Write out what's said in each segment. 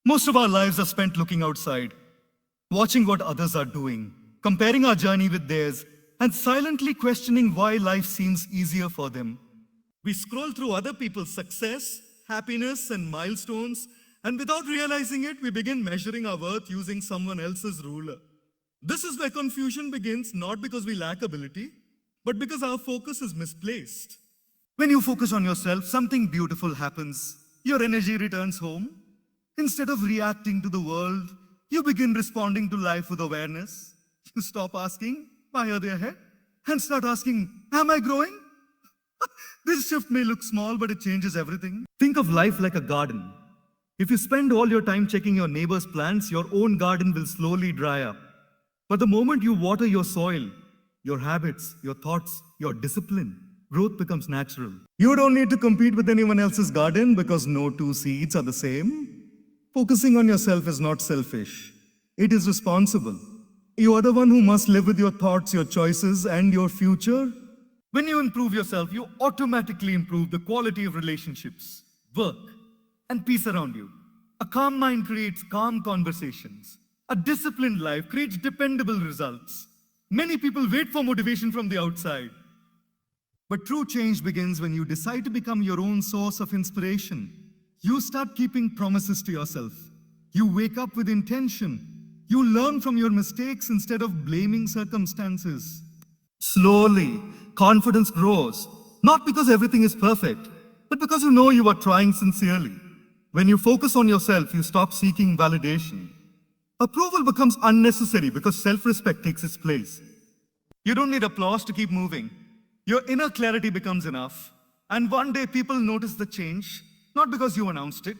Most of our lives are spent looking outside, watching what others are doing, comparing our journey with theirs, and silently questioning why life seems easier for them. We scroll through other people's success, happiness, and milestones, and without realizing it, we begin measuring our worth using someone else's ruler. This is where confusion begins, not because we lack ability, but because our focus is misplaced. When you focus on yourself, something beautiful happens. Your energy returns home. Instead of reacting to the world, you begin responding to life with awareness. You stop asking, why are they ahead? And start asking, am I growing? This shift may look small, but it changes everything. Think of life like a garden. If you spend all your time checking your neighbor's plants, your own garden will slowly dry up. But the moment you water your soil, your habits, your thoughts, your discipline, growth becomes natural. You don't need to compete with anyone else's garden because no two seeds are the same. Focusing on yourself is not selfish. It is responsible. You are the one who must live with your thoughts, your choices, and your future. When you improve yourself, you automatically improve the quality of relationships, work, and peace around you. A calm mind creates calm conversations. A disciplined life creates dependable results. Many people wait for motivation from the outside. But true change begins when you decide to become your own source of inspiration. You start keeping promises to yourself. You wake up with intention. You learn from your mistakes instead of blaming circumstances. Slowly, confidence grows, not because everything is perfect, but because you know you are trying sincerely. When you focus on yourself, you stop seeking validation. Approval becomes unnecessary because self-respect takes its place. You don't need applause to keep moving. Your inner clarity becomes enough. And one day people notice the change, not because you announced it,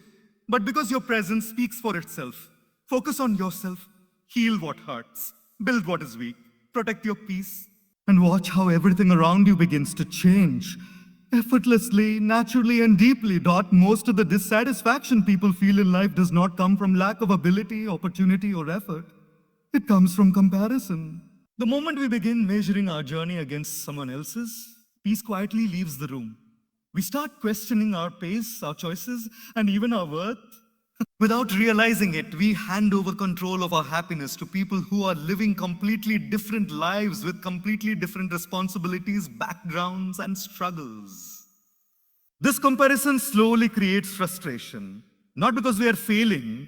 but because your presence speaks for itself. Focus on yourself, heal what hurts, build what is weak, protect your peace, and watch how everything around you begins to change. Effortlessly, naturally, and deeply. Most of the dissatisfaction people feel in life does not come from lack of ability, opportunity, or effort. It comes from comparison. The moment we begin measuring our journey against someone else's, peace quietly leaves the room. We start questioning our pace, our choices, and even our worth. Without realizing it, we hand over control of our happiness to people who are living completely different lives with completely different responsibilities, backgrounds, and struggles. This comparison slowly creates frustration, not because we are failing,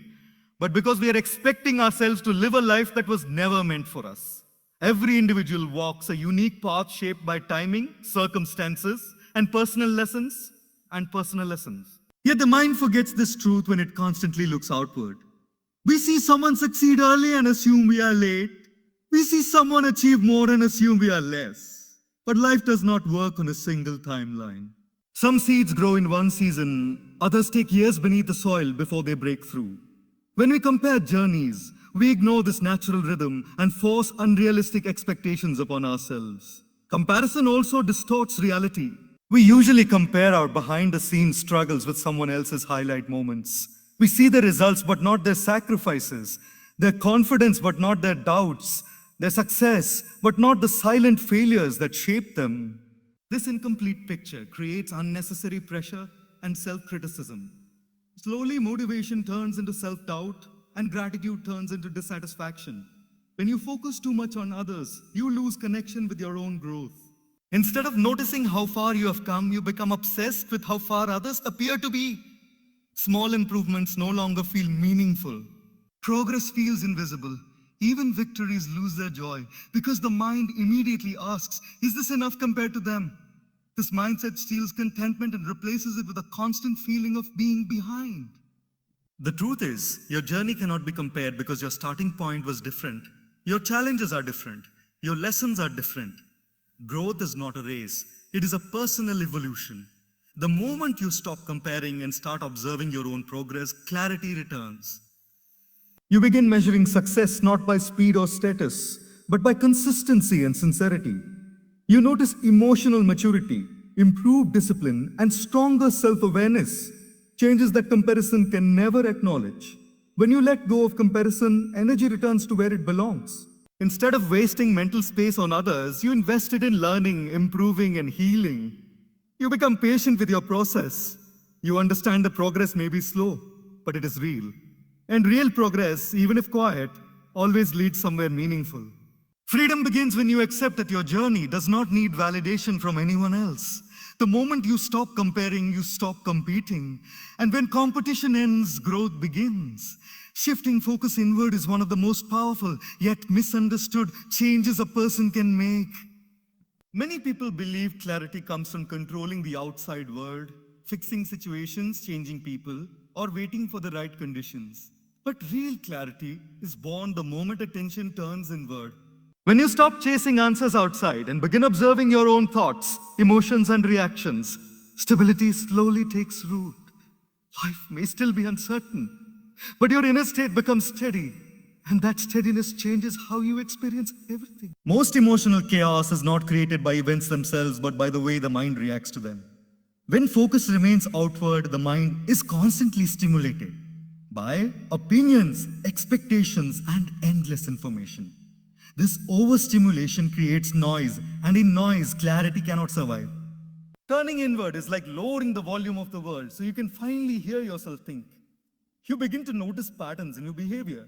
but because we are expecting ourselves to live a life that was never meant for us. Every individual walks a unique path shaped by timing, circumstances, and personal lessons. Yet the mind forgets this truth when it constantly looks outward. We see someone succeed early and assume we are late. We see someone achieve more and assume we are less. But life does not work on a single timeline. Some seeds grow in one season, others take years beneath the soil before they break through. When we compare journeys, we ignore this natural rhythm and force unrealistic expectations upon ourselves. Comparison also distorts reality. We usually compare our behind-the-scenes struggles with someone else's highlight moments. We see the results but not their sacrifices, their confidence but not their doubts, their success but not the silent failures that shaped them. This incomplete picture creates unnecessary pressure and self-criticism. Slowly, motivation turns into self-doubt and gratitude turns into dissatisfaction. When you focus too much on others, you lose connection with your own growth. Instead of noticing how far you have come, you become obsessed with how far others appear to be. Small improvements no longer feel meaningful. Progress feels invisible. Even victories lose their joy because the mind immediately asks, is this enough compared to them? This mindset steals contentment and replaces it with a constant feeling of being behind. The truth is, your journey cannot be compared because your starting point was different. Your challenges are different. Your lessons are different. Growth is not a race. It is a personal evolution. The moment you stop comparing and start observing your own progress, clarity returns. You begin measuring success not by speed or status, but by consistency and sincerity. You notice emotional maturity, improved discipline, and stronger self-awareness, changes that comparison can never acknowledge. When you let go of comparison, energy returns to where it belongs. Instead of wasting mental space on others, you invest it in learning, improving, and healing. You become patient with your process. You understand the progress may be slow, but it is real. And real progress, even if quiet, always leads somewhere meaningful. Freedom begins when you accept that your journey does not need validation from anyone else. The moment you stop comparing, you stop competing. And when competition ends, growth begins. Shifting focus inward is one of the most powerful, yet misunderstood changes a person can make. Many people believe clarity comes from controlling the outside world, fixing situations, changing people, or waiting for the right conditions. But real clarity is born the moment attention turns inward. When you stop chasing answers outside and begin observing your own thoughts, emotions, and reactions, stability slowly takes root. Life may still be uncertain, but your inner state becomes steady, and that steadiness changes how you experience everything. Most emotional chaos is not created by events themselves, but by the way the mind reacts to them. When focus remains outward, the mind is constantly stimulated by opinions, expectations, and endless information. This overstimulation creates noise, and in noise, clarity cannot survive. Turning inward is like lowering the volume of the world so you can finally hear yourself think. You begin to notice patterns in your behavior,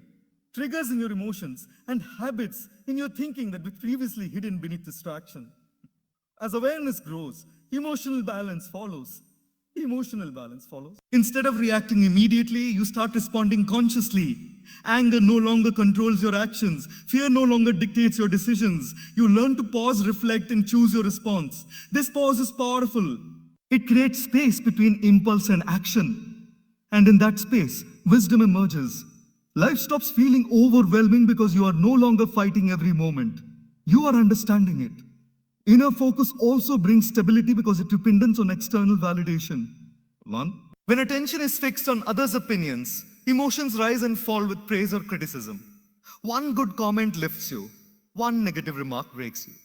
triggers in your emotions, and habits in your thinking that were previously hidden beneath distraction. As awareness grows, emotional balance follows. Instead of reacting immediately, you start responding consciously. Anger no longer controls your actions. Fear no longer dictates your decisions. You learn to pause, reflect, and choose your response. This pause is powerful. It creates space between impulse and action. And in that space, wisdom emerges. Life stops feeling overwhelming because you are no longer fighting every moment. You are understanding it. Inner focus also brings stability because it depends on external validation. When attention is fixed on others' opinions, emotions rise and fall with praise or criticism. One good comment lifts you, one negative remark breaks you.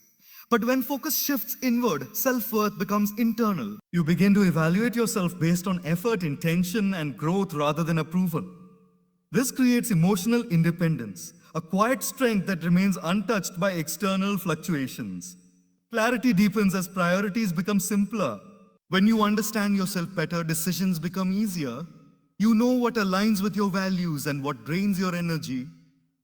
But when focus shifts inward, self-worth becomes internal. You begin to evaluate yourself based on effort, intention, and growth rather than approval. This creates emotional independence, a quiet strength that remains untouched by external fluctuations. Clarity deepens as priorities become simpler. When you understand yourself better, decisions become easier. You know what aligns with your values and what drains your energy.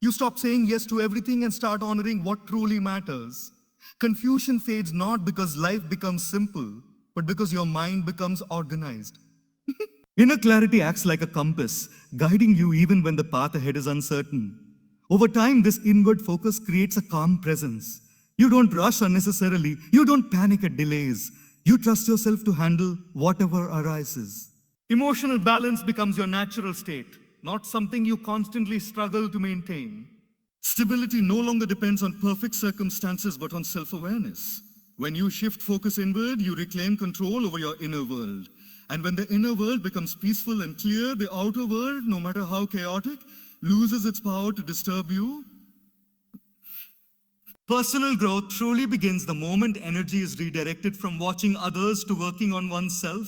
You stop saying yes to everything and start honoring what truly matters. Confusion fades not because life becomes simple, but because your mind becomes organized. Inner clarity acts like a compass, guiding you even when the path ahead is uncertain. Over time, this inward focus creates a calm presence. You don't rush unnecessarily. You don't panic at delays. You trust yourself to handle whatever arises. Emotional balance becomes your natural state, not something you constantly struggle to maintain. Stability no longer depends on perfect circumstances but on self-awareness. When you shift focus inward, you reclaim control over your inner world. And when the inner world becomes peaceful and clear, the outer world, no matter how chaotic, loses its power to disturb you. Personal growth truly begins the moment energy is redirected from watching others to working on oneself.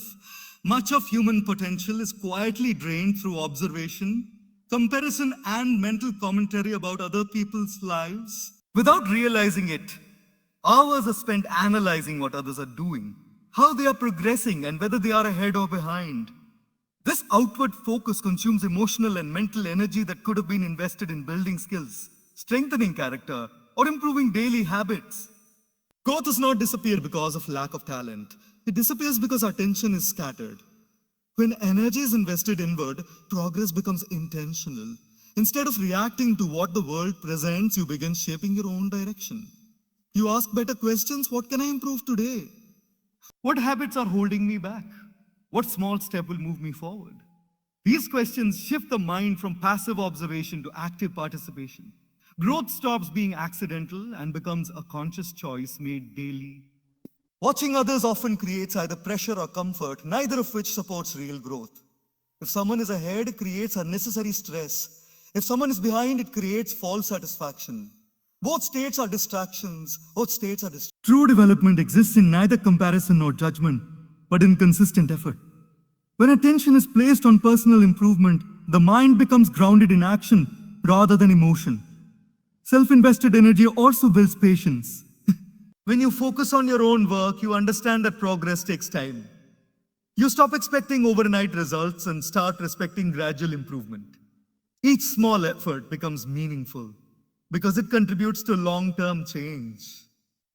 Much of human potential is quietly drained through observation, comparison, and mental commentary about other people's lives. Without realizing it, hours are spent analyzing what others are doing, how they are progressing, and whether they are ahead or behind. This outward focus consumes emotional and mental energy that could have been invested in building skills, strengthening character, or improving daily habits. Growth does not disappear because of lack of talent. It disappears because attention is scattered. When energy is invested inward, progress becomes intentional. Instead of reacting to what the world presents, you begin shaping your own direction. You ask better questions. What can I improve today? What habits are holding me back? What small step will move me forward? These questions shift the mind from passive observation to active participation. Growth stops being accidental and becomes a conscious choice made daily. Watching others often creates either pressure or comfort, neither of which supports real growth. If someone is ahead, it creates unnecessary stress. If someone is behind, it creates false satisfaction. Both states are distractions. True development exists in neither comparison nor judgment, but in consistent effort. When attention is placed on personal improvement, the mind becomes grounded in action rather than emotion. Self-invested energy also builds patience. When you focus on your own work, you understand that progress takes time. You stop expecting overnight results and start respecting gradual improvement. Each small effort becomes meaningful because it contributes to long-term change.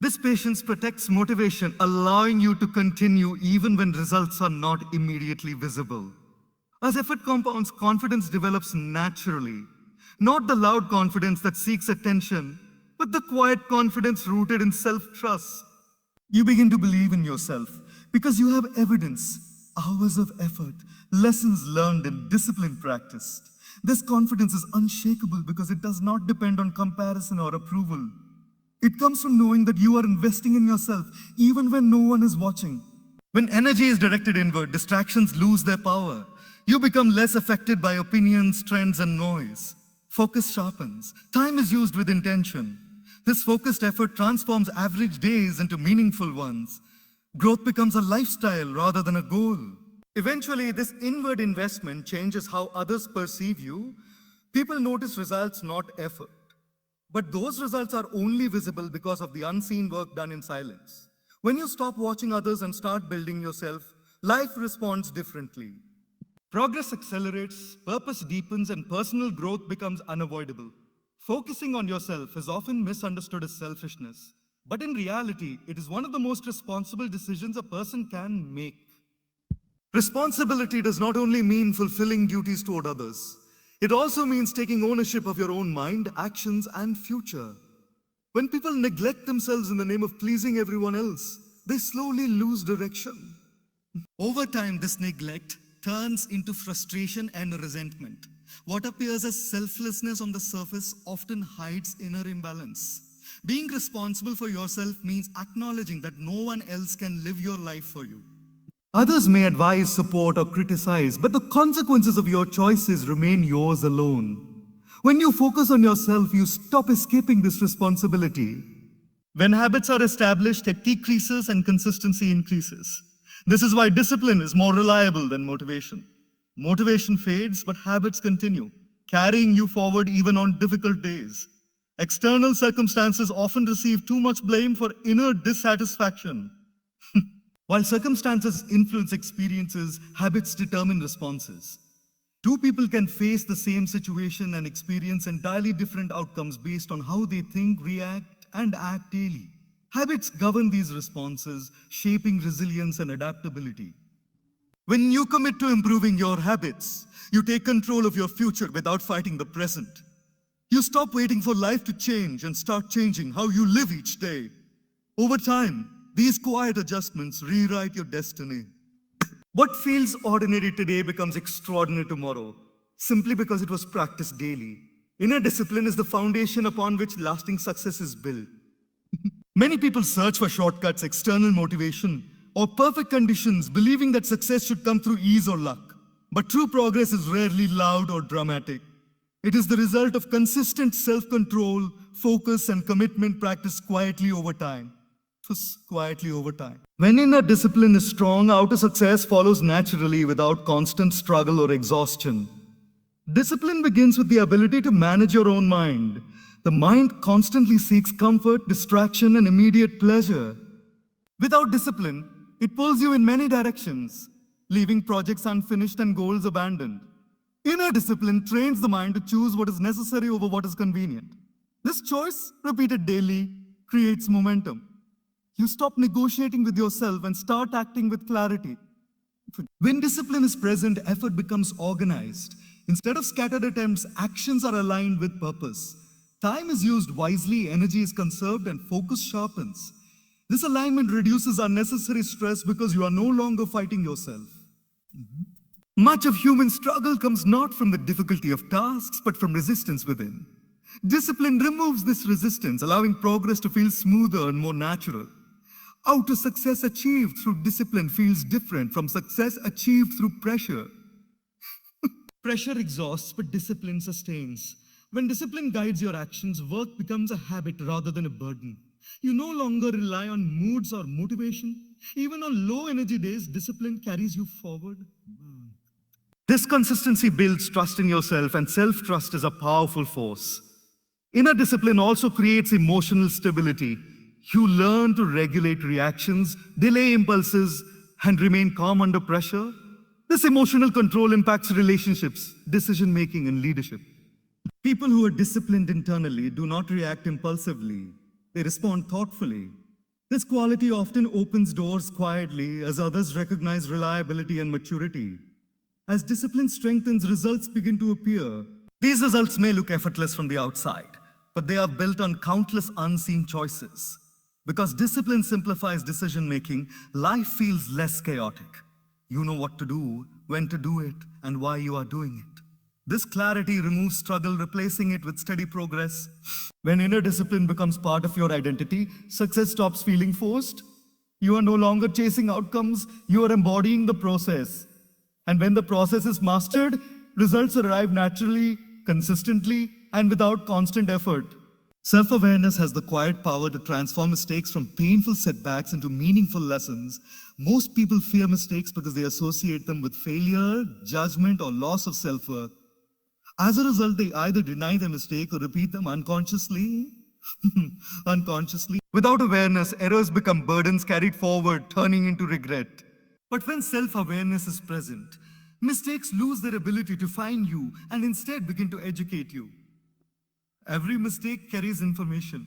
This patience protects motivation, allowing you to continue even when results are not immediately visible. As effort compounds, confidence develops naturally. Not the loud confidence that seeks attention, but the quiet confidence rooted in self-trust. You begin to believe in yourself because you have evidence, hours of effort, lessons learned, and discipline practiced. This confidence is unshakable because it does not depend on comparison or approval. It comes from knowing that you are investing in yourself even when no one is watching. When energy is directed inward, distractions lose their power. You become less affected by opinions, trends, and noise. Focus sharpens. Time is used with intention. This focused effort transforms average days into meaningful ones. Growth becomes a lifestyle rather than a goal. Eventually, this inward investment changes how others perceive you. People notice results, not effort. But those results are only visible because of the unseen work done in silence. When you stop watching others and start building yourself, life responds differently. Progress accelerates, purpose deepens, and personal growth becomes unavoidable. Focusing on yourself is often misunderstood as selfishness, but in reality, it is one of the most responsible decisions a person can make. Responsibility does not only mean fulfilling duties toward others, it also means taking ownership of your own mind, actions, and future. When people neglect themselves in the name of pleasing everyone else, they slowly lose direction. Over time, this neglect turns into frustration and resentment. What appears as selflessness on the surface often hides inner imbalance. Being responsible for yourself means acknowledging that no one else can live your life for you. Others may advise, support, or criticize, but the consequences of your choices remain yours alone. When you focus on yourself, you stop escaping this responsibility. When habits are established, it decreases and consistency increases. This is why discipline is more reliable than motivation. Motivation fades, but habits continue, carrying you forward even on difficult days. External circumstances often receive too much blame for inner dissatisfaction. While circumstances influence experiences, habits determine responses. Two people can face the same situation and experience entirely different outcomes based on how they think, react, and act daily. Habits govern these responses, shaping resilience and adaptability. When you commit to improving your habits, you take control of your future without fighting the present. You stop waiting for life to change and start changing how you live each day. Over time, these quiet adjustments rewrite your destiny. What feels ordinary today becomes extraordinary tomorrow, simply because it was practiced daily. Inner discipline is the foundation upon which lasting success is built. Many people search for shortcuts, external motivation, or perfect conditions, believing that success should come through ease or luck. But true progress is rarely loud or dramatic. It is the result of consistent self-control, focus, and commitment practiced quietly over time. When inner discipline is strong, outer success follows naturally without constant struggle or exhaustion. Discipline begins with the ability to manage your own mind. The mind constantly seeks comfort, distraction, and immediate pleasure. Without discipline, it pulls you in many directions, leaving projects unfinished and goals abandoned. Inner discipline trains the mind to choose what is necessary over what is convenient. This choice, repeated daily, creates momentum. You stop negotiating with yourself and start acting with clarity. When discipline is present, effort becomes organized. Instead of scattered attempts, actions are aligned with purpose. Time is used wisely, energy is conserved, and focus sharpens. This alignment reduces unnecessary stress because you are no longer fighting yourself. Much of human struggle comes not from the difficulty of tasks, but from resistance within. Discipline removes this resistance, allowing progress to feel smoother and more natural. Outer success achieved through discipline feels different from success achieved through pressure. Pressure exhausts, but discipline sustains. When discipline guides your actions, work becomes a habit rather than a burden. You no longer rely on moods or motivation. Even on low energy days, discipline carries you forward. This consistency builds trust in yourself, and self-trust is a powerful force. Inner discipline also creates emotional stability. You learn to regulate reactions, delay impulses, and remain calm under pressure. This emotional control impacts relationships, decision-making, and leadership. People who are disciplined internally do not react impulsively. They respond thoughtfully. This quality often opens doors quietly as others recognize reliability and maturity. As discipline strengthens, results begin to appear. These results may look effortless from the outside, but they are built on countless unseen choices. Because discipline simplifies decision making, life feels less chaotic. You know what to do, when to do it, and why you are doing it. This clarity removes struggle, replacing it with steady progress. When inner discipline becomes part of your identity, success stops feeling forced. You are no longer chasing outcomes, you are embodying the process. And when the process is mastered, results arrive naturally, consistently, and without constant effort. Self-awareness has the quiet power to transform mistakes from painful setbacks into meaningful lessons. Most people fear mistakes because they associate them with failure, judgment, or loss of self-worth. As a result, they either deny their mistake or repeat them unconsciously. Unconsciously. Without awareness, errors become burdens carried forward, turning into regret. But when self-awareness is present, mistakes lose their ability to find you and instead begin to educate you. Every mistake carries information.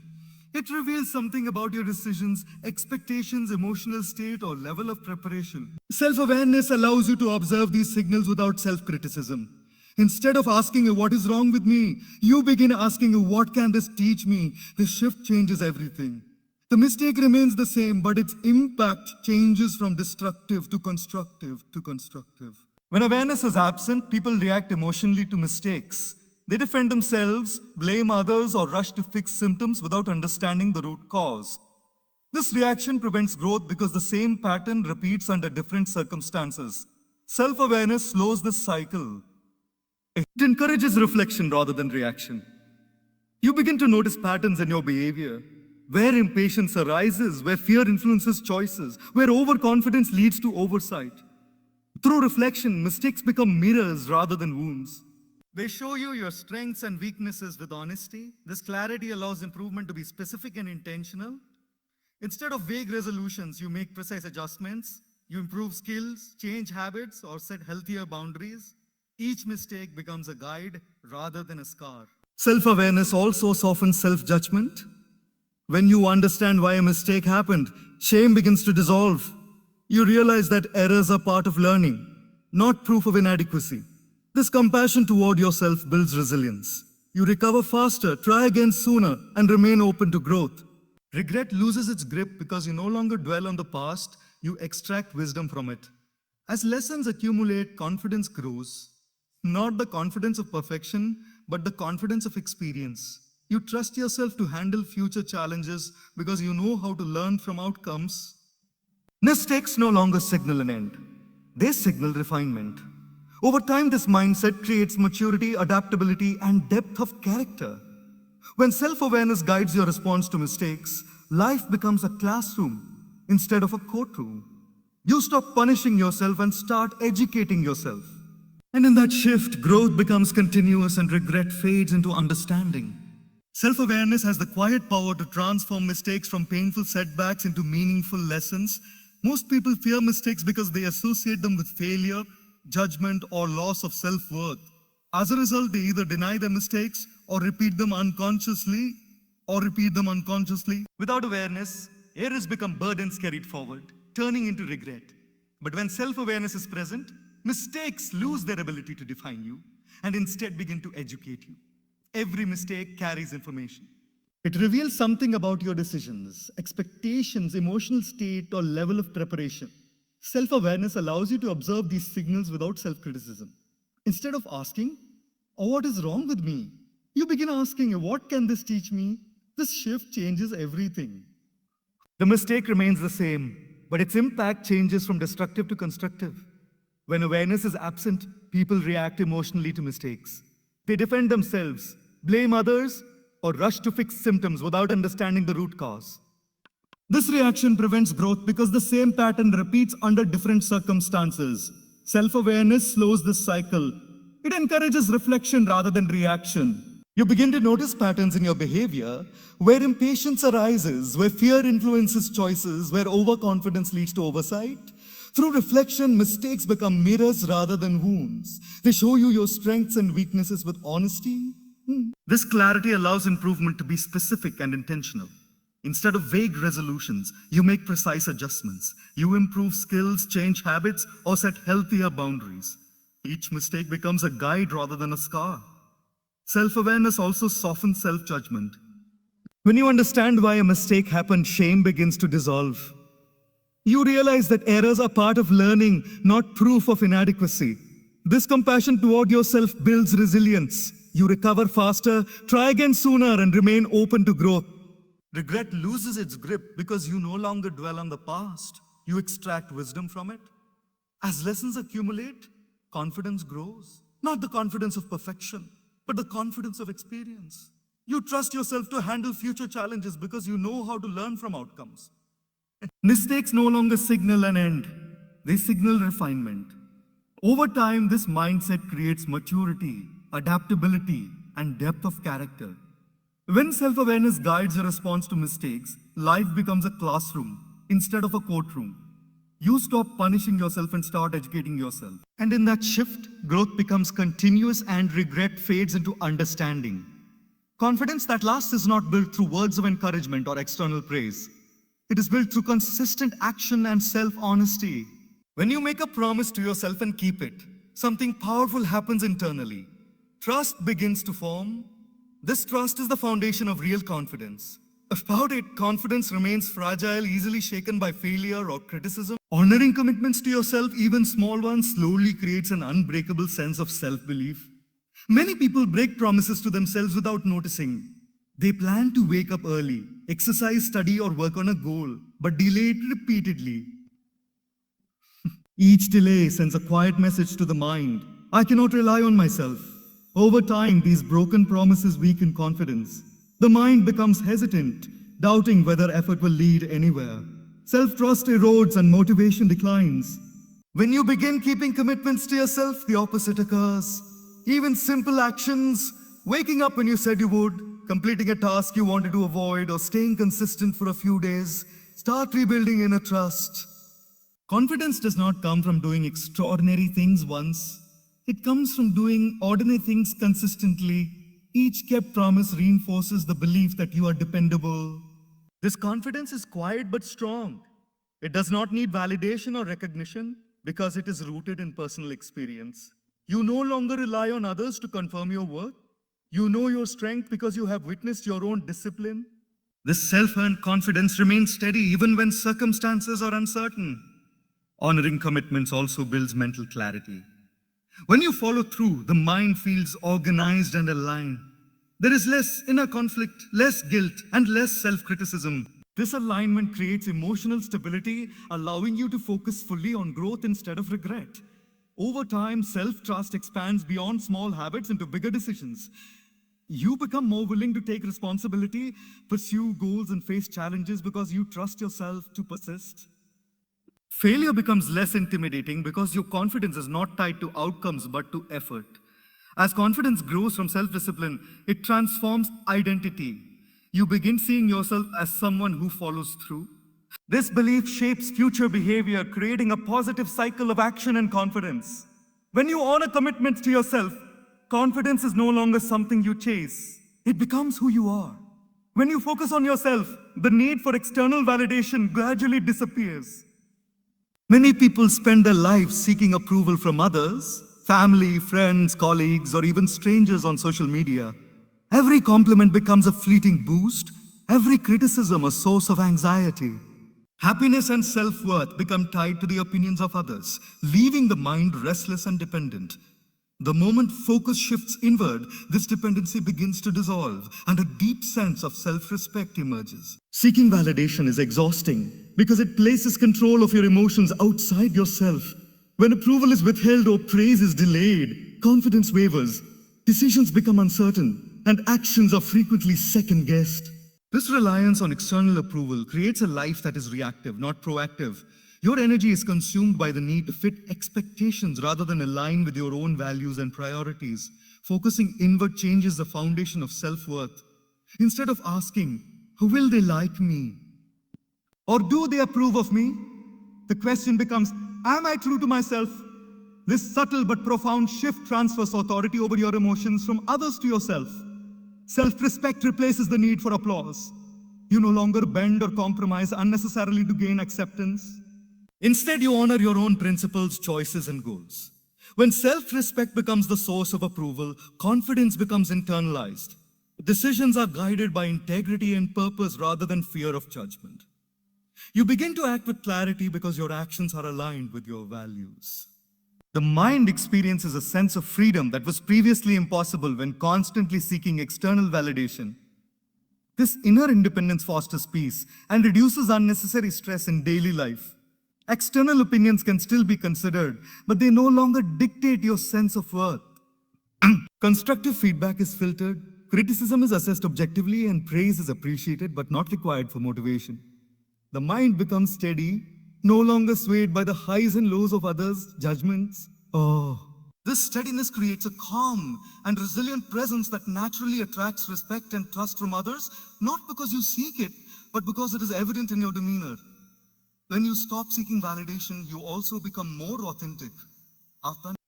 It reveals something about your decisions, expectations, emotional state, or level of preparation. Self-awareness allows you to observe these signals without self-criticism. Instead of asking, what is wrong with me? You begin asking, what can this teach me? This shift changes everything. The mistake remains the same, but its impact changes from destructive to constructive to constructive. When awareness is absent, people react emotionally to mistakes. They defend themselves, blame others, or rush to fix symptoms without understanding the root cause. This reaction prevents growth because the same pattern repeats under different circumstances. Self-awareness slows this cycle. It encourages reflection rather than reaction. You begin to notice patterns in your behavior, where impatience arises, where fear influences choices, where overconfidence leads to oversight. Through reflection, mistakes become mirrors rather than wounds. They show you your strengths and weaknesses with honesty. This clarity allows improvement to be specific and intentional. Instead of vague resolutions, you make precise adjustments. You improve skills, change habits, or set healthier boundaries. Each mistake becomes a guide rather than a scar. Self-awareness also softens self-judgment. When you understand why a mistake happened, shame begins to dissolve. You realize that errors are part of learning, not proof of inadequacy. This compassion toward yourself builds resilience. You recover faster, try again sooner, and remain open to growth. Regret loses its grip because you no longer dwell on the past, you extract wisdom from it. As lessons accumulate, confidence grows. Not the confidence of perfection, but the confidence of experience. You trust yourself to handle future challenges because you know how to learn from outcomes. Mistakes no longer signal an end. They signal refinement. Over time, this mindset creates maturity, adaptability, and depth of character. When self-awareness guides your response to mistakes, life becomes a classroom instead of a courtroom. You stop punishing yourself and start educating yourself. And in that shift, growth becomes continuous and regret fades into understanding. Self-awareness has the quiet power to transform mistakes from painful setbacks into meaningful lessons. Most people fear mistakes because they associate them with failure, judgment, or loss of self-worth. As a result, they either deny their mistakes or repeat them unconsciously. Without awareness, errors become burdens carried forward, turning into regret. But when self-awareness is present, mistakes lose their ability to define you and instead begin to educate you. Every mistake carries information. It reveals something about your decisions, expectations, emotional state, or level of preparation. Self-awareness allows you to observe these signals without self-criticism. Instead of asking, what is wrong with me? You begin asking, what can this teach me? This shift changes everything. The mistake remains the same, but its impact changes from destructive to constructive. When awareness is absent, people react emotionally to mistakes. They defend themselves, blame others, or rush to fix symptoms without understanding the root cause. This reaction prevents growth because the same pattern repeats under different circumstances. Self-awareness slows this cycle. It encourages reflection rather than reaction. You begin to notice patterns in your behavior where impatience arises, where fear influences choices, where overconfidence leads to oversight. Through reflection, mistakes become mirrors rather than wounds. They show you your strengths and weaknesses with honesty, This clarity allows improvement to be specific and intentional. Instead of vague resolutions, you make precise adjustments. You improve skills, change habits, or set healthier boundaries. Each mistake becomes a guide rather than a scar. Self-awareness also softens self-judgment. When you understand why a mistake happened, shame begins to dissolve. You realize that errors are part of learning, not proof of inadequacy. This compassion toward yourself builds resilience. You recover faster, try again sooner, and remain open to growth. Regret loses its grip because you no longer dwell on the past. You extract wisdom from it. As lessons accumulate, confidence grows. Not the confidence of perfection, but the confidence of experience. You trust yourself to handle future challenges because you know how to learn from outcomes. Mistakes no longer signal an end, they signal refinement. Over time, this mindset creates maturity, adaptability, and depth of character. When self-awareness guides a response to mistakes, life becomes a classroom instead of a courtroom. You stop punishing yourself and start educating yourself. And in that shift, growth becomes continuous and regret fades into understanding. Confidence that lasts is not built through words of encouragement or external praise. It is built through consistent action and self-honesty. When you make a promise to yourself and keep it, something powerful happens internally. Trust begins to form. This trust is the foundation of real confidence. Without it, confidence remains fragile, easily shaken by failure or criticism. Honoring commitments to yourself, even small ones, slowly creates an unbreakable sense of self-belief. Many people break promises to themselves without noticing. They plan to wake up early, exercise, study, or work on a goal, but delay it repeatedly. Each delay sends a quiet message to the mind. I cannot rely on myself. Over time, these broken promises weaken confidence. The mind becomes hesitant, doubting whether effort will lead anywhere. Self-trust erodes and motivation declines. When you begin keeping commitments to yourself, the opposite occurs. Even simple actions, waking up when you said you would, completing a task you wanted to avoid, or staying consistent for a few days, start rebuilding inner trust. Confidence does not come from doing extraordinary things once. It comes from doing ordinary things consistently. Each kept promise reinforces the belief that you are dependable. This confidence is quiet but strong. It does not need validation or recognition because it is rooted in personal experience. You no longer rely on others to confirm your worth. You know your strength because you have witnessed your own discipline. This self-earned confidence remains steady even when circumstances are uncertain. Honoring commitments also builds mental clarity. When you follow through, the mind feels organized and aligned. There is less inner conflict, less guilt, and less self-criticism. This alignment creates emotional stability, allowing you to focus fully on growth instead of regret. Over time, self-trust expands beyond small habits into bigger decisions. You become more willing to take responsibility, pursue goals, and face challenges because you trust yourself to persist. Failure becomes less intimidating because your confidence is not tied to outcomes but to effort. As confidence grows from self-discipline, it transforms identity. You begin seeing yourself as someone who follows through. This belief shapes future behavior, creating a positive cycle of action and confidence. When you honor commitments to yourself, confidence is no longer something you chase. It becomes who you are. When you focus on yourself, the need for external validation gradually disappears. Many people spend their lives seeking approval from others, family, friends, colleagues, or even strangers on social media. Every compliment becomes a fleeting boost, every criticism a source of anxiety. Happiness and self-worth become tied to the opinions of others, leaving the mind restless and dependent. The moment focus shifts inward, this dependency begins to dissolve, and a deep sense of self-respect emerges. Seeking validation is exhausting because it places control of your emotions outside yourself. When approval is withheld or praise is delayed, confidence wavers, decisions become uncertain, and actions are frequently second-guessed. This reliance on external approval creates a life that is reactive, not proactive. Your energy is consumed by the need to fit expectations rather than align with your own values and priorities. Focusing inward changes the foundation of self-worth. Instead of asking, will they like me? Or do they approve of me? The question becomes, am I true to myself? This subtle but profound shift transfers authority over your emotions from others to yourself. Self-respect replaces the need for applause. You no longer bend or compromise unnecessarily to gain acceptance. Instead, you honor your own principles, choices, and goals. When self-respect becomes the source of approval, confidence becomes internalized. Decisions are guided by integrity and purpose rather than fear of judgment. You begin to act with clarity because your actions are aligned with your values. The mind experiences a sense of freedom that was previously impossible when constantly seeking external validation. This inner independence fosters peace and reduces unnecessary stress in daily life. External opinions can still be considered, but they no longer dictate your sense of worth. Constructive feedback is filtered, criticism is assessed objectively, and praise is appreciated but not required for motivation. The mind becomes steady, no longer swayed by the highs and lows of others' judgments. This steadiness creates a calm and resilient presence that naturally attracts respect and trust from others, not because you seek it, but because it is evident in your demeanor. When you stop seeking validation, you also become more authentic.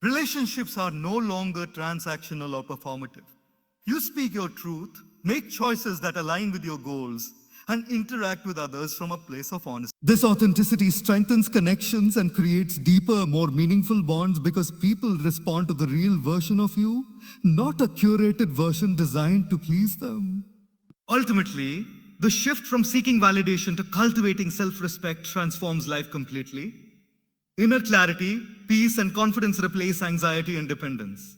Relationships are no longer transactional or performative. You speak your truth, make choices that align with your goals, and interact with others from a place of honesty. This authenticity strengthens connections and creates deeper, more meaningful bonds because people respond to the real version of you, not a curated version designed to please them. Ultimately, the shift from seeking validation to cultivating self-respect transforms life completely. Inner clarity, peace, and confidence replace anxiety and dependence.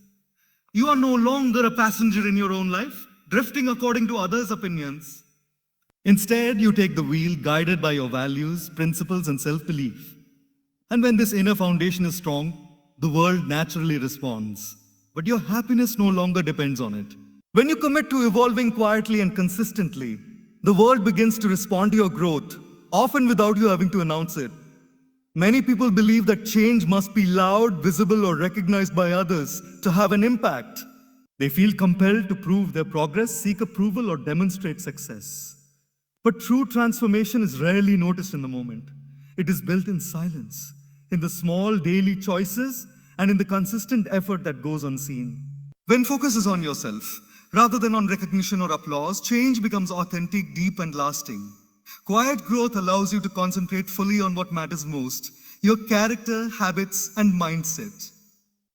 You are no longer a passenger in your own life, drifting according to others' opinions. Instead, you take the wheel guided by your values, principles, and self-belief. And when this inner foundation is strong, the world naturally responds. But your happiness no longer depends on it. When you commit to evolving quietly and consistently, the world begins to respond to your growth, often without you having to announce it. Many people believe that change must be loud, visible, or recognized by others to have an impact. They feel compelled to prove their progress, seek approval, or demonstrate success. But true transformation is rarely noticed in the moment. It is built in silence, in the small daily choices, and in the consistent effort that goes unseen. When focus is on yourself, rather than on recognition or applause, change becomes authentic, deep, and lasting. Quiet growth allows you to concentrate fully on what matters most, your character, habits, and mindset.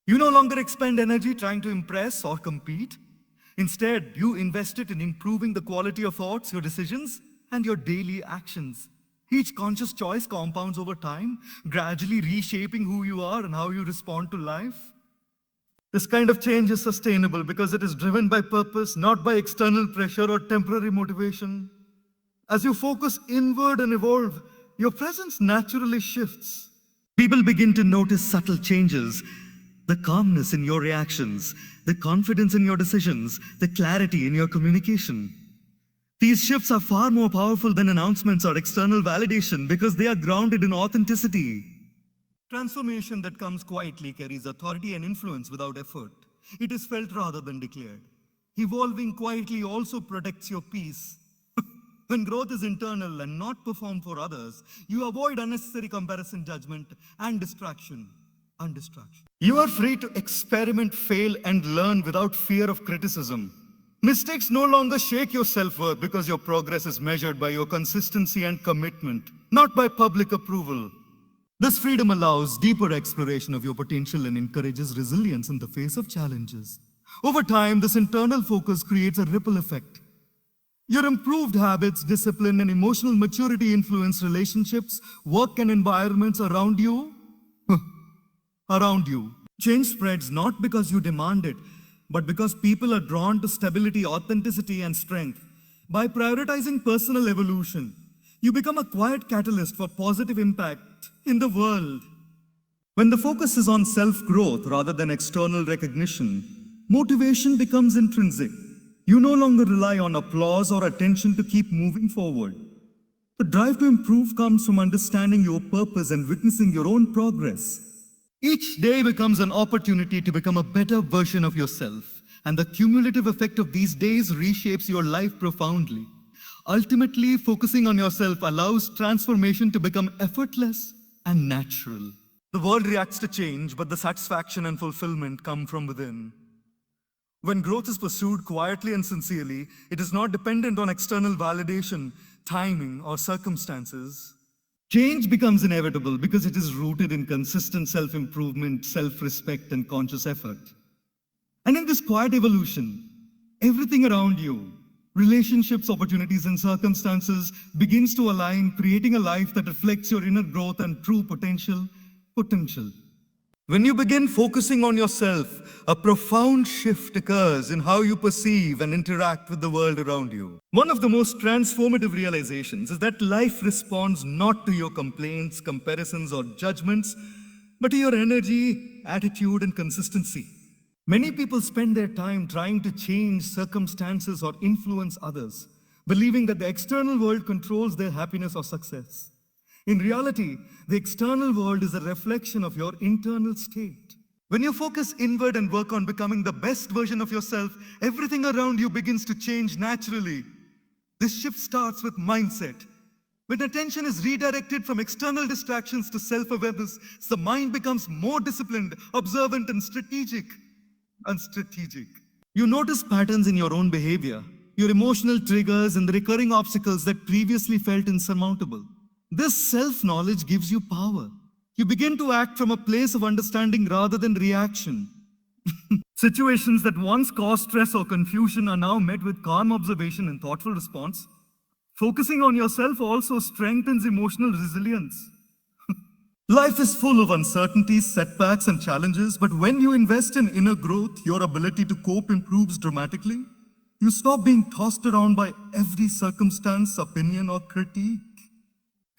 You no longer expend energy trying to impress or compete. Instead, you invest it in improving the quality of thoughts, your decisions, and your daily actions. Each conscious choice compounds over time, gradually reshaping who you are and how you respond to life. This kind of change is sustainable because it is driven by purpose, not by external pressure or temporary motivation. As you focus inward and evolve, your presence naturally shifts. People begin to notice subtle changes, the calmness in your reactions, the confidence in your decisions, the clarity in your communication. These shifts are far more powerful than announcements or external validation because they are grounded in authenticity. Transformation that comes quietly carries authority and influence without effort. It is felt rather than declared. Evolving quietly also protects your peace. When growth is internal and not performed for others, you avoid unnecessary comparison, judgment, and distraction. You are free to experiment, fail, and learn without fear of criticism. Mistakes no longer shake your self-worth because your progress is measured by your consistency and commitment, not by public approval. This freedom allows deeper exploration of your potential and encourages resilience in the face of challenges. Over time, this internal focus creates a ripple effect. Your improved habits, discipline, and emotional maturity influence relationships, work, and environments around you. Change spreads not because you demand it, but because people are drawn to stability, authenticity, and strength. By prioritizing personal evolution, you become a quiet catalyst for positive impact in the world. When the focus is on self-growth rather than external recognition, motivation becomes intrinsic. You no longer rely on applause or attention to keep moving forward. The drive to improve comes from understanding your purpose and witnessing your own progress. Each day becomes an opportunity to become a better version of yourself, and the cumulative effect of these days reshapes your life profoundly. Ultimately, focusing on yourself allows transformation to become effortless and natural. The world reacts to change, but the satisfaction and fulfillment come from within. When growth is pursued quietly and sincerely, it is not dependent on external validation, timing, or circumstances. Change becomes inevitable because it is rooted in consistent self improvement, self respect, and conscious effort. And in this quiet evolution, everything around you, relationships, opportunities, and circumstances begins to align, creating a life that reflects your inner growth and true potential. When you begin focusing on yourself, a profound shift occurs in how you perceive and interact with the world around you. One of the most transformative realizations is that life responds not to your complaints, comparisons, or judgments, but to your energy, attitude, and consistency. Many people spend their time trying to change circumstances or influence others, believing that the external world controls their happiness or success. In reality, the external world is a reflection of your internal state. When you focus inward and work on becoming the best version of yourself, everything around you begins to change naturally. This shift starts with mindset. When attention is redirected from external distractions to self-awareness, the mind becomes more disciplined, observant, and strategic. You notice patterns in your own behavior, your emotional triggers, and the recurring obstacles that previously felt insurmountable. This self-knowledge gives you power. You begin to act from a place of understanding rather than reaction. Situations that once caused stress or confusion are now met with calm observation and thoughtful response. Focusing on yourself also strengthens emotional resilience. Life is full of uncertainties, setbacks, and challenges, but when you invest in inner growth, your ability to cope improves dramatically. You stop being tossed around by every circumstance, opinion, or critique.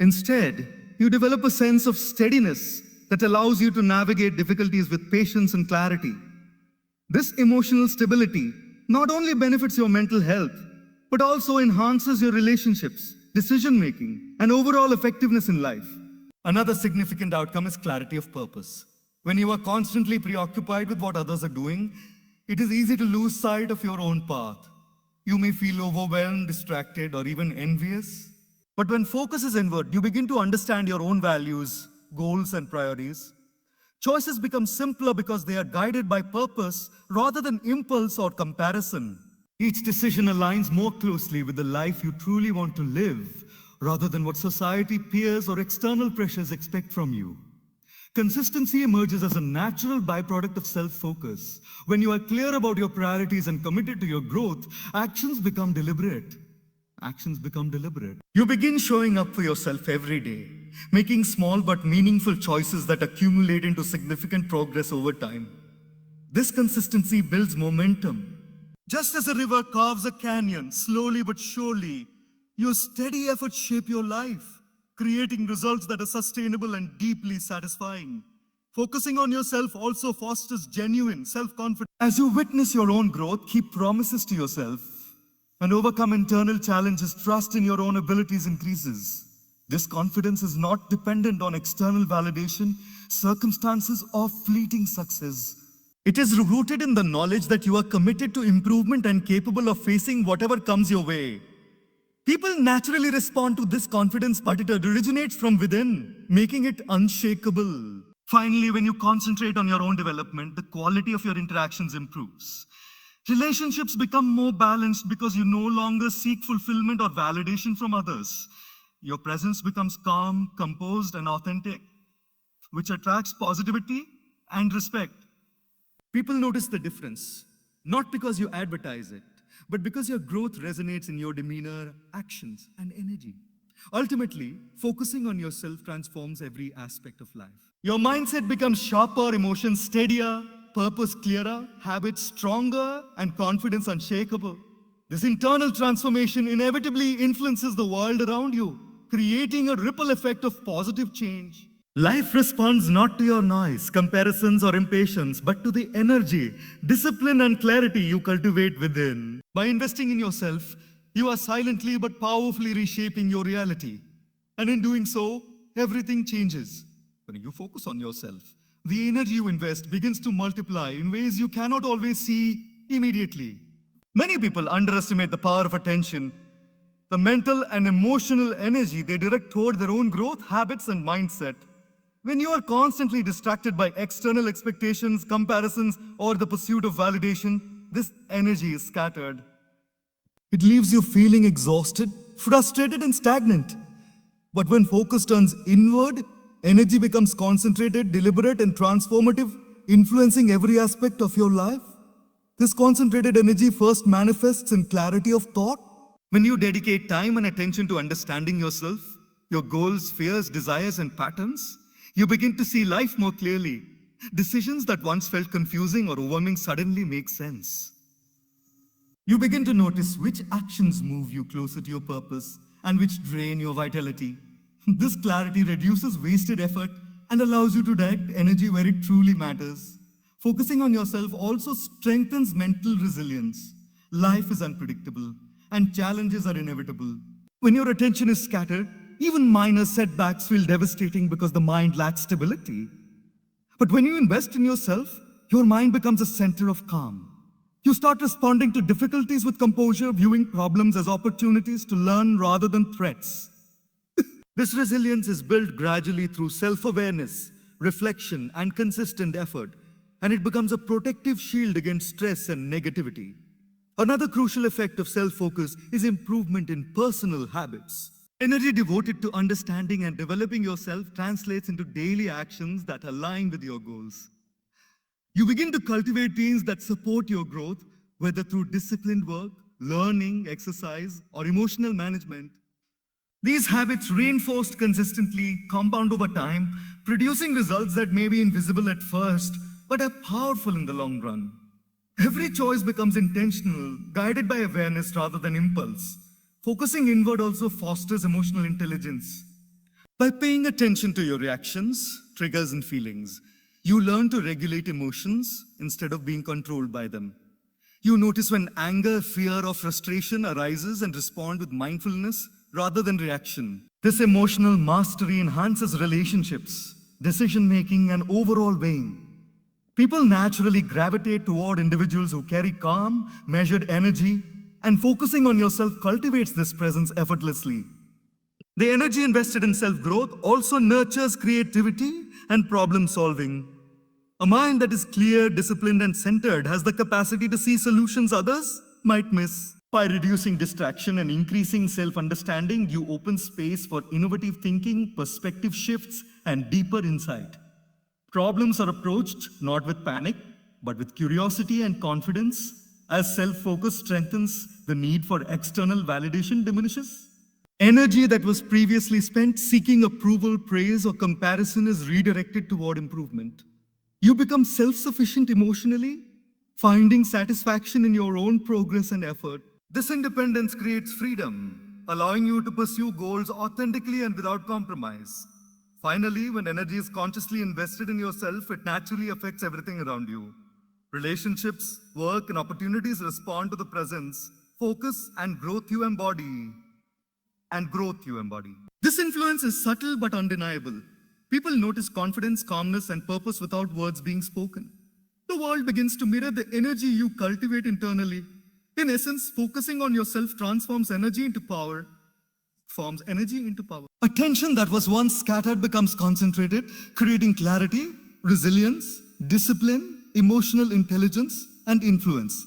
Instead, you develop a sense of steadiness that allows you to navigate difficulties with patience and clarity. This emotional stability not only benefits your mental health, but also enhances your relationships, decision-making, and overall effectiveness in life. Another significant outcome is clarity of purpose. When you are constantly preoccupied with what others are doing, it is easy to lose sight of your own path. You may feel overwhelmed, distracted, or even envious. But when focus is inward, you begin to understand your own values, goals, and priorities. Choices become simpler because they are guided by purpose rather than impulse or comparison. Each decision aligns more closely with the life you truly want to live, rather than what society, peers, or external pressures expect from you. Consistency emerges as a natural byproduct of self-focus. When you are clear about your priorities and committed to your growth, actions become deliberate. You begin showing up for yourself every day, making small but meaningful choices that accumulate into significant progress over time. This consistency builds momentum. Just as a river carves a canyon, slowly but surely, your steady efforts shape your life, creating results that are sustainable and deeply satisfying. Focusing on yourself also fosters genuine self-confidence. As you witness your own growth, keep promises to yourself and overcome internal challenges, trust in your own abilities increases. This confidence is not dependent on external validation, circumstances, or fleeting success. It is rooted in the knowledge that you are committed to improvement and capable of facing whatever comes your way. People naturally respond to this confidence, but it originates from within, making it unshakable. Finally, when you concentrate on your own development, the quality of your interactions improves. Relationships become more balanced because you no longer seek fulfillment or validation from others. Your presence becomes calm, composed, and authentic, which attracts positivity and respect. People notice the difference, not because you advertise it, but because your growth resonates in your demeanor, actions, and energy. Ultimately, focusing on yourself transforms every aspect of life. Your mindset becomes sharper, emotions steadier, purpose clearer, habits stronger, and confidence unshakable. This internal transformation inevitably influences the world around you, creating a ripple effect of positive change. Life responds not to your noise, comparisons, or impatience, but to the energy, discipline, and clarity you cultivate within. By investing in yourself, you are silently but powerfully reshaping your reality. And in doing so, everything changes. When you focus on yourself, the energy you invest begins to multiply in ways you cannot always see immediately. Many people underestimate the power of attention, the mental and emotional energy they direct toward their own growth, habits, and mindset. When you are constantly distracted by external expectations, comparisons, or the pursuit of validation, this energy is scattered. It leaves you feeling exhausted, frustrated, and stagnant. But when focus turns inward, energy becomes concentrated, deliberate, and transformative, influencing every aspect of your life. This concentrated energy first manifests in clarity of thought. When you dedicate time and attention to understanding yourself, your goals, fears, desires, and patterns, you begin to see life more clearly. Decisions that once felt confusing or overwhelming suddenly make sense. You begin to notice which actions move you closer to your purpose and which drain your vitality. This clarity reduces wasted effort and allows you to direct energy where it truly matters. Focusing on yourself also strengthens mental resilience. Life is unpredictable and challenges are inevitable. When your attention is scattered, even minor setbacks feel devastating because the mind lacks stability. But when you invest in yourself, your mind becomes a center of calm. You start responding to difficulties with composure, viewing problems as opportunities to learn rather than threats. This resilience is built gradually through self-awareness, reflection, and consistent effort, and it becomes a protective shield against stress and negativity. Another crucial effect of self-focus is improvement in personal habits. Energy devoted to understanding and developing yourself translates into daily actions that align with your goals. You begin to cultivate routines that support your growth, whether through disciplined work, learning, exercise, or emotional management. These habits, reinforced consistently, compound over time, producing results that may be invisible at first, but are powerful in the long run. Every choice becomes intentional, guided by awareness rather than impulse. Focusing inward also fosters emotional intelligence. By paying attention to your reactions, triggers, and feelings, you learn to regulate emotions instead of being controlled by them. You notice when anger, fear, or frustration arises and respond with mindfulness rather than reaction. This emotional mastery enhances relationships, decision-making, and overall well-being. People naturally gravitate toward individuals who carry calm, measured energy, and focusing on yourself cultivates this presence effortlessly. The energy invested in self-growth also nurtures creativity and problem-solving. A mind that is clear, disciplined, and centered has the capacity to see solutions others might miss. By reducing distraction and increasing self-understanding, you open space for innovative thinking, perspective shifts, and deeper insight. Problems are approached not with panic, but with curiosity and confidence. As self-focus strengthens, the need for external validation diminishes. Energy that was previously spent seeking approval, praise, or comparison is redirected toward improvement. You become self-sufficient emotionally, finding satisfaction in your own progress and effort. This independence creates freedom, allowing you to pursue goals authentically and without compromise. Finally, when energy is consciously invested in yourself, it naturally affects everything around you. Relationships, work, and opportunities respond to the presence, focus, and growth you embody. This influence is subtle but undeniable. People notice confidence, calmness, and purpose without words being spoken. The world begins to mirror the energy you cultivate internally. In essence, focusing on yourself transforms energy into power. Attention that was once scattered becomes concentrated, creating clarity, resilience, discipline, emotional intelligence, and influence.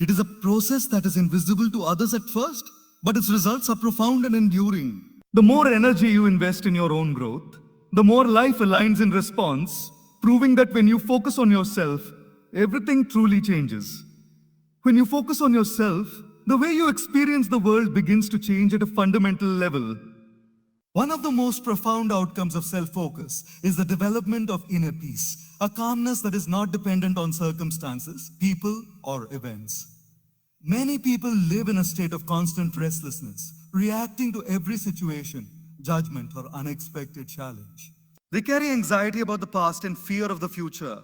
It is a process that is invisible to others at first, but its results are profound and enduring. The more energy you invest in your own growth, the more life aligns in response, proving that when you focus on yourself, everything truly changes. When you focus on yourself, the way you experience the world begins to change at a fundamental level. One of the most profound outcomes of self-focus is the development of inner peace, a calmness that is not dependent on circumstances, people, or events. Many people live in a state of constant restlessness, reacting to every situation, judgment, or unexpected challenge. They carry anxiety about the past and fear of the future,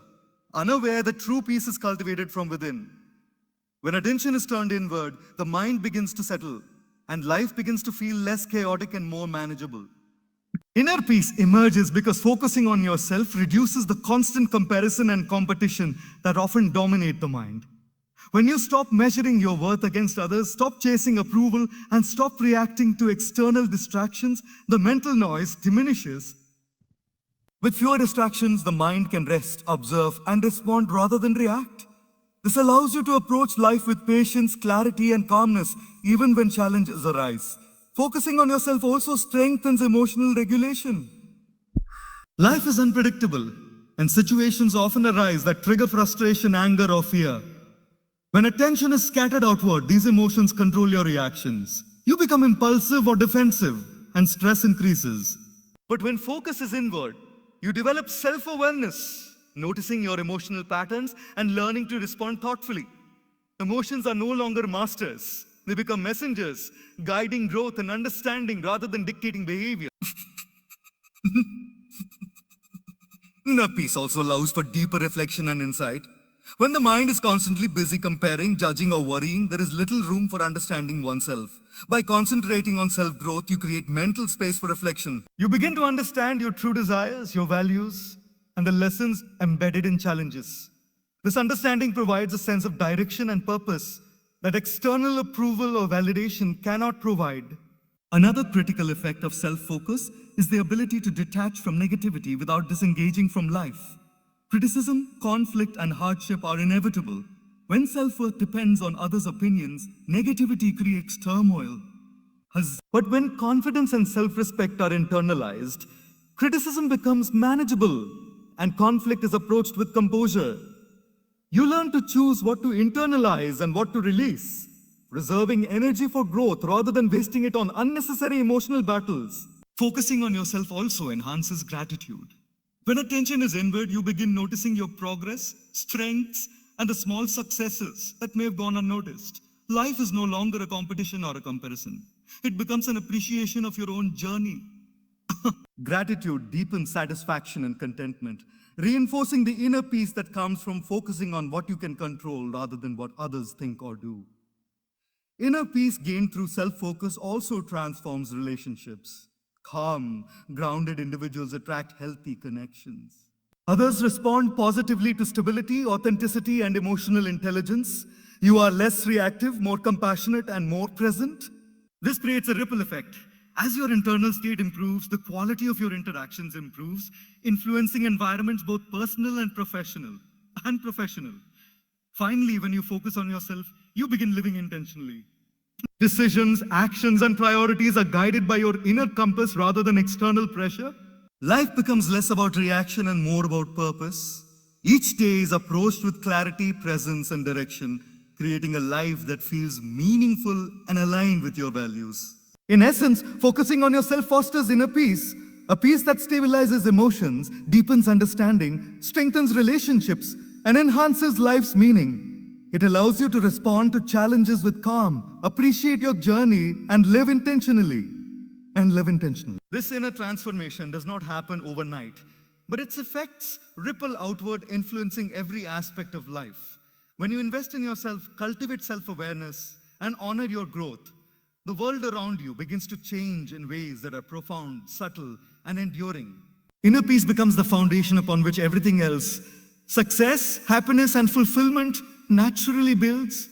unaware that true peace is cultivated from within. When attention is turned inward, the mind begins to settle, and life begins to feel less chaotic and more manageable. Inner peace emerges because focusing on yourself reduces the constant comparison and competition that often dominate the mind. When you stop measuring your worth against others, stop chasing approval, and stop reacting to external distractions, the mental noise diminishes. With fewer distractions, the mind can rest, observe, and respond rather than react. This allows you to approach life with patience, clarity, and calmness, even when challenges arise. Focusing on yourself also strengthens emotional regulation. Life is unpredictable, and situations often arise that trigger frustration, anger, or fear. When attention is scattered outward, these emotions control your reactions. You become impulsive or defensive, and stress increases. But when focus is inward, you develop self-awareness, noticing your emotional patterns and learning to respond thoughtfully. Emotions are no longer masters. They become messengers, guiding growth and understanding rather than dictating behavior. Inner peace also allows for deeper reflection and insight. When the mind is constantly busy comparing, judging, or worrying, there is little room for understanding oneself. By concentrating on self-growth, you create mental space for reflection. You begin to understand your true desires, your values, and the lessons embedded in challenges. This understanding provides a sense of direction and purpose that external approval or validation cannot provide. Another critical effect of self-focus is the ability to detach from negativity without disengaging from life. Criticism, conflict, and hardship are inevitable. When self-worth depends on others' opinions, negativity creates turmoil. But when confidence and self-respect are internalized, criticism becomes manageable and conflict is approached with composure. You learn to choose what to internalize and what to release, reserving energy for growth rather than wasting it on unnecessary emotional battles. Focusing on yourself also enhances gratitude. When attention is inward, you begin noticing your progress, strengths, and the small successes that may have gone unnoticed. Life is no longer a competition or a comparison. It becomes an appreciation of your own journey. Gratitude deepens satisfaction and contentment, reinforcing the inner peace that comes from focusing on what you can control rather than what others think or do. Inner peace gained through self-focus also transforms relationships. Calm, grounded individuals attract healthy connections. Others respond positively to stability, authenticity, and emotional intelligence. You are less reactive, more compassionate, and more present. This creates a ripple effect. As your internal state improves, the quality of your interactions improves, influencing environments both personal and professional. Finally, when you focus on yourself, you begin living intentionally. Decisions, actions, and priorities are guided by your inner compass rather than external pressure. Life becomes less about reaction and more about purpose. Each day is approached with clarity, presence, and direction, creating a life that feels meaningful and aligned with your values. In essence, focusing on yourself fosters inner peace, a peace that stabilizes emotions, deepens understanding, strengthens relationships, and enhances life's meaning. It allows you to respond to challenges with calm, appreciate your journey, and live intentionally. This inner transformation does not happen overnight, but its effects ripple outward, influencing every aspect of life. When you invest in yourself, cultivate self-awareness, and honor your growth, the world around you begins to change in ways that are profound, subtle, and enduring. Inner peace becomes the foundation upon which everything else, success, happiness, and fulfillment, naturally builds.